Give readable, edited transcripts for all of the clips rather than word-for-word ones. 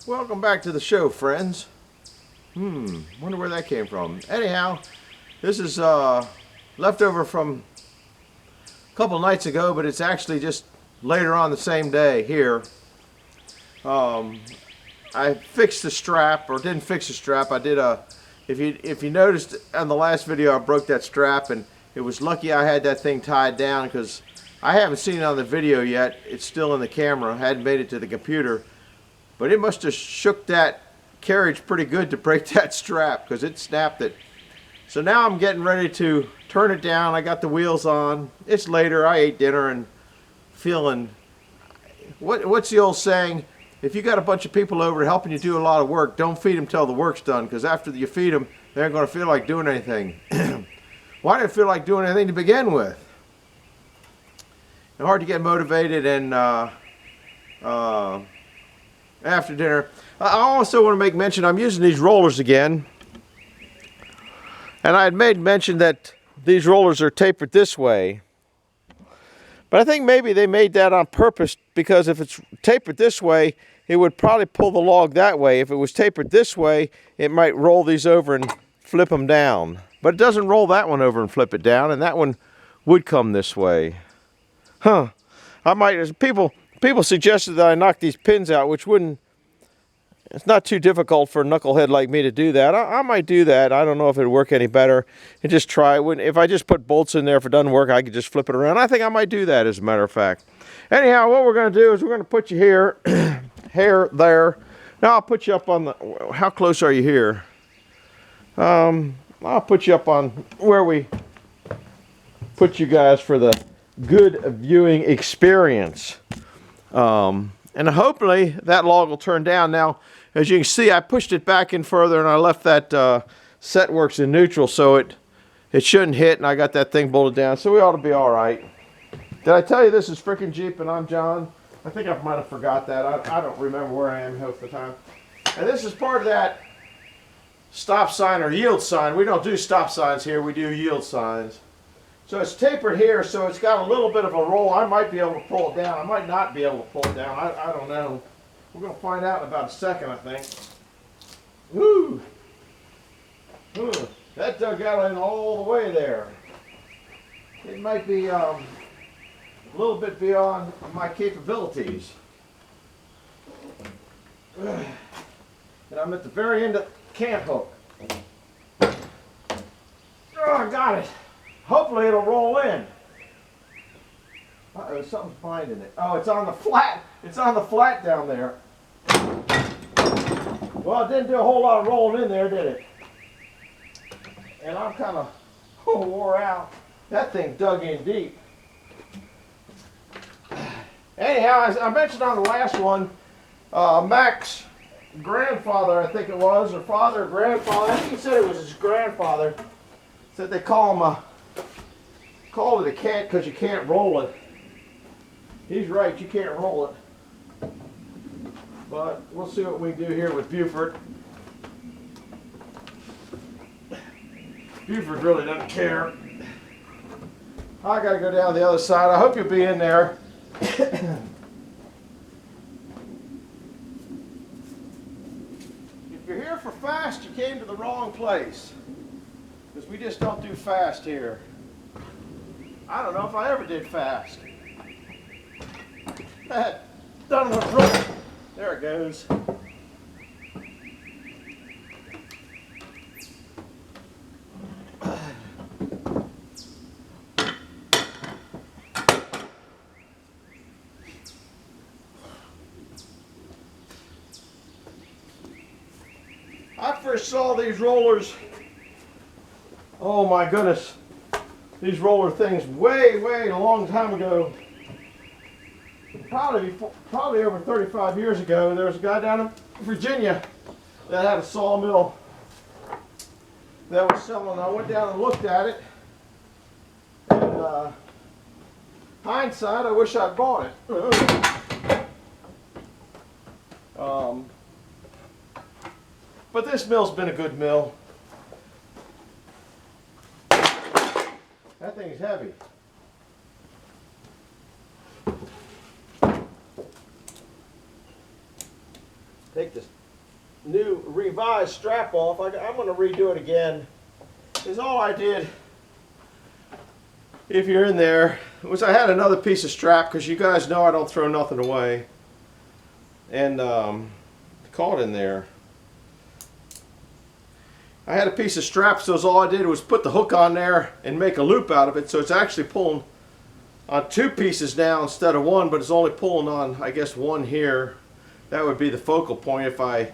Welcome back to the show, friends. Wonder where that came from. Anyhow, this is leftover from a couple nights ago, but it's actually just later on the same day here. I fixed the strap, or didn't fix the strap. I did if you noticed on the last video, I broke that strap, and it was lucky I had that thing tied down because I haven't seen it on the video yet. It's still in the camera. I hadn't made it to the computer. But it must have shook that carriage pretty good to break that strap because it snapped it. So now I'm getting ready to turn it down. I got the wheels on. It's later. I ate dinner and feeling, what's the old saying? If you got a bunch of people over helping you do a lot of work, don't feed them till the work's done, because after you feed them, they aren't going to feel like doing anything. Why didn't feel like doing anything to begin with? It's hard to get motivated and after dinner. I also want to make mention, I'm using these rollers again. And I had made mention that these rollers are tapered this way. But I think maybe they made that on purpose, because if it's tapered this way, it would probably pull the log that way. If it was tapered this way, it might roll these over and flip them down. But it doesn't roll that one over and flip it down, and that one would come this way. Huh. I might, people suggested that I knock these pins out, which wouldn't, it's not too difficult for a knucklehead like me to do that. I might do that. I don't know if it would work any better. And just try it. If I just put bolts in there, if it doesn't work, I could just flip it around. I think I might do that, as a matter of fact. Anyhow, what we're going to do is we're going to put you here, there. Now I'll put you up on the, how close are you here? I'll put you up on where we put you guys for the good viewing experience. And hopefully that log will turn down. Now, as you can see, I pushed it back in further and I left that Setworks in neutral, so it shouldn't hit, and I got that thing bolted down, so we ought to be all right. Did I tell you this is frickin' Jeep and I'm John? I think I might have forgot that. I don't remember where I am half the time. And this is part of that stop sign or yield sign. We don't do stop signs here, we do yield signs. So it's tapered here, so it's got a little bit of a roll. I might be able to pull it down. I might not be able to pull it down. I don't know. We're going to find out in about a second, I think. Woo! That dug out in all the way there. It might be a little bit beyond my capabilities. And I'm at the very end of the cant hook. Oh, I got it. Hopefully it'll roll in. Uh-oh, something's binding it. Oh, it's on the flat. It's on the flat down there. Well, it didn't do a whole lot of rolling in there, did it? And I'm kind of wore out. That thing dug in deep. Anyhow, as I mentioned on the last one, Mac's grandfather, I think it was, or father or grandfather, I think he said it was his grandfather, said they call it a cat because you can't roll it. He's right, you can't roll it. But we'll see what we can do here with Buford. Buford really doesn't care. I gotta go down the other side. I hope you'll be in there. If you're here for fast, you came to the wrong place. Because we just don't do fast here. I don't know if I ever did fast. Done with roll. There it goes. I first saw these rollers, oh my goodness, these roller things way a long time ago. Probably over 35 years ago. There was a guy down in Virginia that had a sawmill that was selling. I went down and looked at it, and hindsight, I wish I'd bought it. But this mill's been a good mill. That thing's heavy. Take this new revised strap off. I'm going to redo it again. Is all I did, if you're in there, was I had another piece of strap, because you guys know I don't throw nothing away, and caught in there. I had a piece of strap, so all I did was put the hook on there and make a loop out of it, so it's actually pulling on 2 pieces now instead of 1, but it's only pulling on, I guess, 1 here. That would be the focal point. If I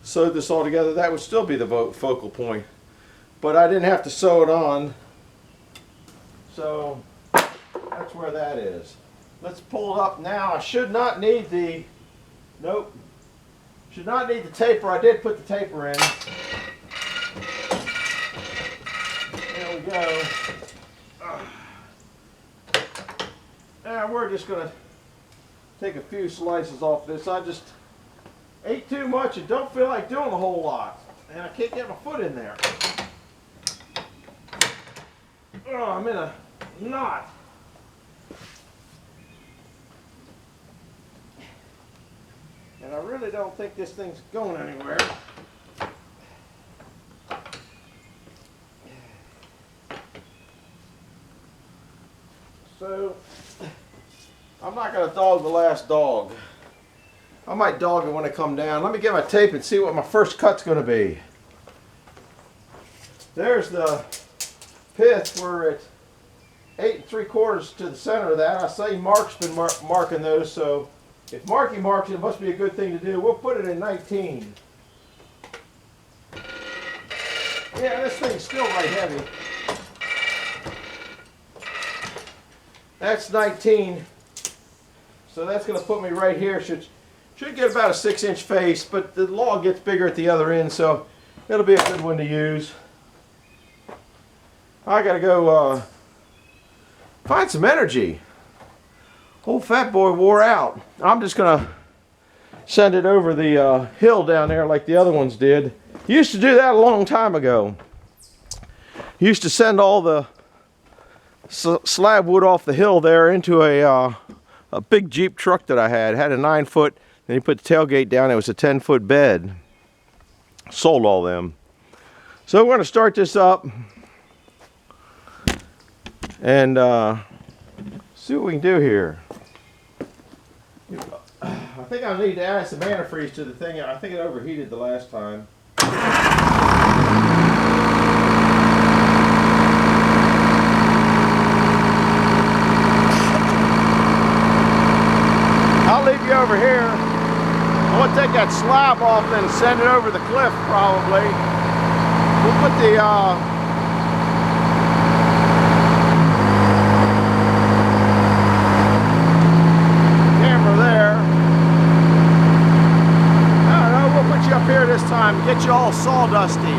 sewed this all together, that would still be the focal point, but I didn't have to sew it on, so that's where that is. Let's pull it up now. I should not need the, nope, should not need the taper. I did put the taper in. There we go. Now we're just going to take a few slices off this. I just ate too much and don't feel like doing a whole lot, and I can't get my foot in there. Oh, I'm in a knot. And I really don't think this thing's going anywhere. So, I'm not going to dog the last dog. I might dog it when I come down. Let me get my tape and see what my first cut's going to be. There's the pith. We're at 8 3/4 to the center of that. I say Mark's been marking those, so if Marky marks it, it must be a good thing to do. We'll put it in 19. Yeah, this thing's still right heavy. That's 19. So that's going to put me right here. Should get about a 6-inch face, but the log gets bigger at the other end, so it'll be a good one to use. I got to go find some energy. Old fat boy wore out. I'm just going to send it over the hill down there like the other ones did. Used to do that a long time ago. Used to send all the slab wood off the hill there into a big Jeep truck that I had. It had a 9-foot, then you put the tailgate down, it was a 10-foot bed. Sold all them. So we're going to start this up and see what we can do here. I think I need to add some antifreeze to the thing. I think it overheated the last time. I'll leave you over here. I'm going to take that slab off and send it over the cliff probably. We'll put the camera there. I don't know, we'll put you up here this time and get you all sawdusty.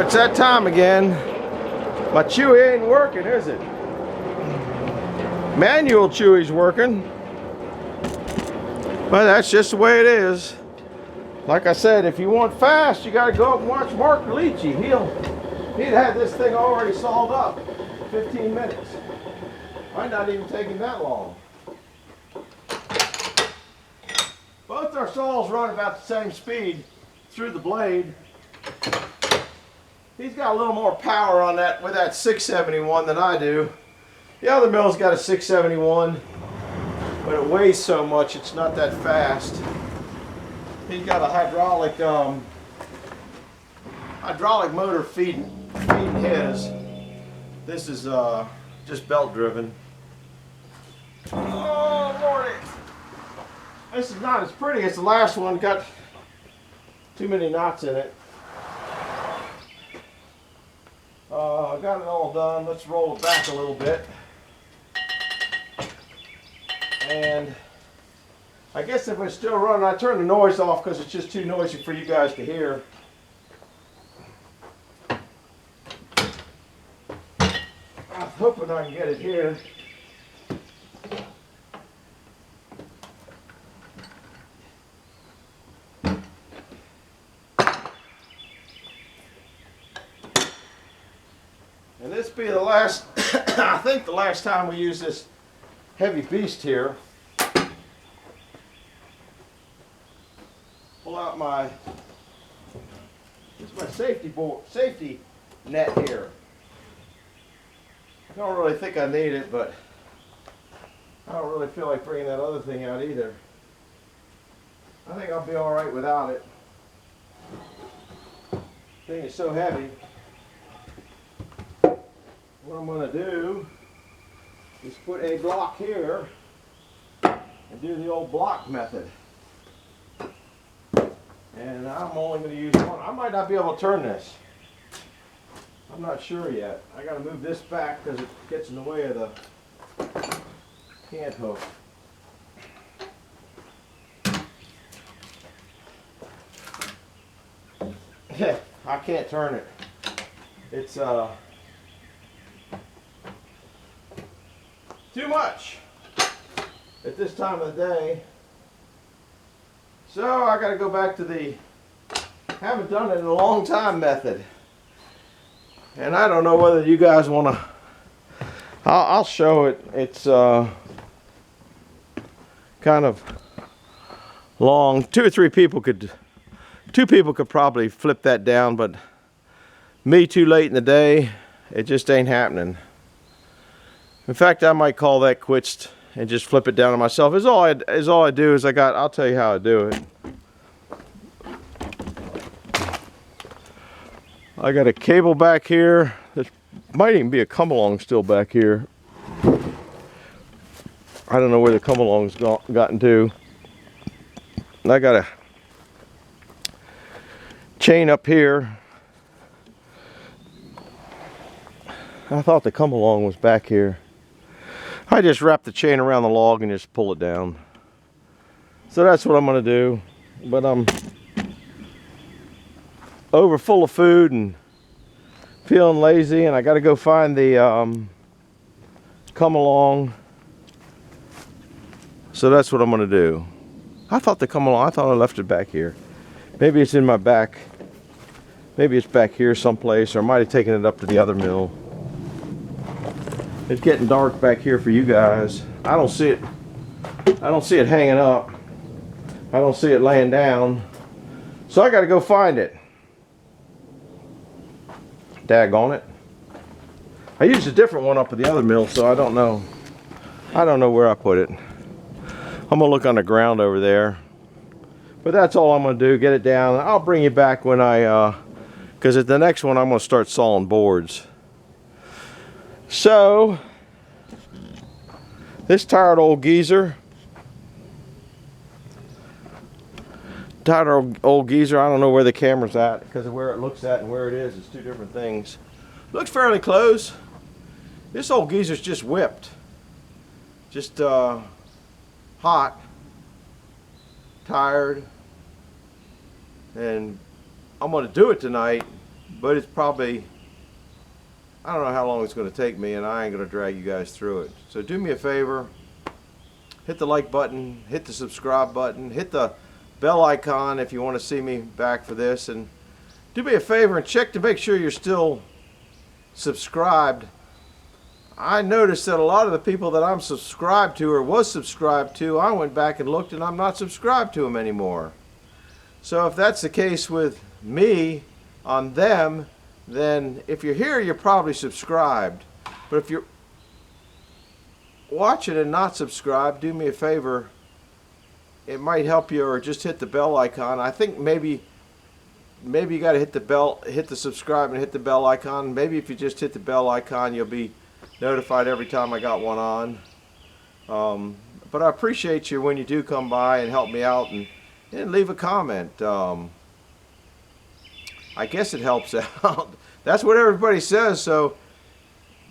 It's that time again. My Chewy ain't working, is it? Manual Chewy's working. But that's just the way it is. Like I said, if you want fast, you gotta go up and watch Mark Leachy. He'd have this thing already sawed up in 15 minutes. Might not even take him that long. Both our saws run about the same speed through the blade. He's got a little more power on that with that 671 than I do. The other mill's got a 671, but it weighs so much it's not that fast. He's got a hydraulic motor feeding his. This is just belt driven. Oh Lordy! This is not as pretty as the last one. Got too many knots in it. Got it all done. Let's roll it back a little bit. And I guess if it's still running, I turn the noise off because it's just too noisy for you guys to hear. I'm hoping I can get it here. And this be the last, I think the last time we use this heavy beast here. Pull out my safety net here. I don't really think I need it, but I don't really feel like bringing that other thing out either. I think I'll be all right without it. The thing is so heavy. What I'm going to do is put a block here and do the old block method. And I'm only going to use one. I might not be able to turn this. I'm not sure yet. I got to move this back because it gets in the way of the cant hook. I can't turn it. It's too much at this time of the day. So I got to go back to the haven't done it in a long time method. And I don't know whether you guys want to, I'll show it. It's kind of long. Two people could probably flip that down, but me too late in the day, it just ain't happening. In fact, I might call that quits and just flip it down on myself. All I do is I'll tell you how I do it. I got a cable back here. There might even be a come-along still back here. I don't know where the come-along's gotten to. And I got a chain up here. I thought the come-along was back here. I just wrap the chain around the log and just pull it down. So that's what I'm going to do. But I'm over full of food and feeling lazy, and I got to go find the come along. So that's what I'm going to do. I thought I left it back here. Maybe it's in my back. Maybe it's back here someplace, or I might have taken it up to the other mill. It's getting dark back here for you guys. I don't see it hanging up. I don't see it laying down. So I got to go find it. Daggone it. I used a different one up at the other mill, so I don't know. I don't know where I put it. I'm gonna look on the ground over there. But that's all I'm gonna do, get it down. I'll bring you back when because at the next one I'm gonna start sawing boards. So, this tired old geezer, I don't know where the camera's at because of where it looks at and where it is. It's two different things. Looks fairly close. This old geezer's just whipped. Just hot, tired, and I'm gonna do it tonight. but it's probably, I don't know how long it's going to take me, and I ain't going to drag you guys through it. So do me a favor, hit the like button, hit the subscribe button, hit the bell icon if you want to see me back for this, and do me a favor and check to make sure you're still subscribed. I noticed that a lot of the people that I'm subscribed to or was subscribed to, I went back and looked and I'm not subscribed to them anymore. So if that's the case with me on them, then if you're here, you're probably subscribed. But if you're watching and not subscribed, do me a favor. It might help you, or just hit the bell icon. I think maybe you got to hit the bell, hit the subscribe and hit the bell icon. Maybe if you just hit the bell icon, you'll be notified every time I got one on. But I appreciate you when you do come by and help me out and leave a comment. I guess it helps out. That's what everybody says, so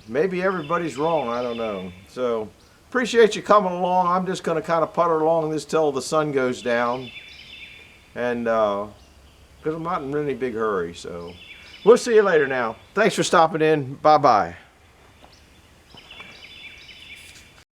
maybe everybody's wrong. I don't know. So appreciate you coming along. I'm just going to kind of putter along this till the sun goes down, and because I'm not in any big hurry. So we'll see you later now. Thanks for stopping in. Bye-bye.